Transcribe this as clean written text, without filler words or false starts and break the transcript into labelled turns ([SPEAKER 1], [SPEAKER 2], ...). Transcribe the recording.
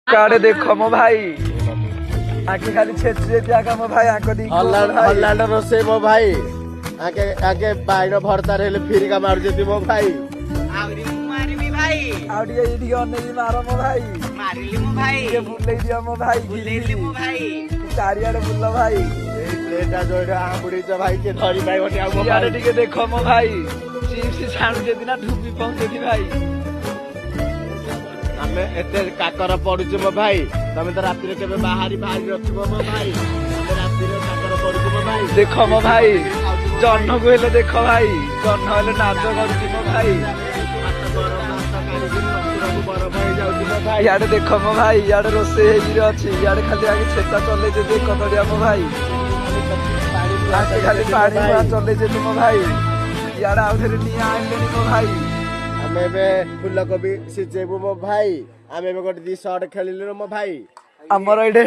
[SPEAKER 1] काड़े देखो मो भाई आके खाली छेचे त्यागा मो भाई आको दी
[SPEAKER 2] हल्लांड रोसे मो भाई आके आके बाइनो भरता रहले फिर का मार जेती मो भाई
[SPEAKER 3] आवरी मु मारबी भाई
[SPEAKER 1] आउडिया इडी अन्ने दी मारो मो भाई
[SPEAKER 3] मारिली मु भाई
[SPEAKER 1] ये बुल्ले दिया मो भाई
[SPEAKER 3] बुलेली मु भाई
[SPEAKER 1] चारियाडे बुल्ला भाई
[SPEAKER 2] ए प्लेटा जोडा आंबुडी च भाई के धरी भाई ओटे आ मो
[SPEAKER 1] यारे
[SPEAKER 2] भाई
[SPEAKER 1] टिके देखो मो भाई चिप्स छाणु जेदी ना धुपी पहुंचे दी भाई
[SPEAKER 2] हमें एते काकर पडुछ मो भाई तमे तो राती रे केबे बाहरी रखबो मो भाई तमे राती रे काकर पडुछ मो भाई
[SPEAKER 1] देखो मो भाई जन्न को हेले देखो भाई जन्न हेले नाच करछि मो भाई याडे देखो मो भाई याडे रोसे हेजिरे अछि याडे खाली आगे छेता चले जे देख कतडिया मो भाई आगे खाली पानी मा चले जे मो भाई याडे आउथरे निया आइलेनी मो भाई
[SPEAKER 2] हमें बे फुलकोबी सिचेबु मो भाई हमें बे गोटे दी शॉट खेलिलु मो भाई
[SPEAKER 1] हमर एडे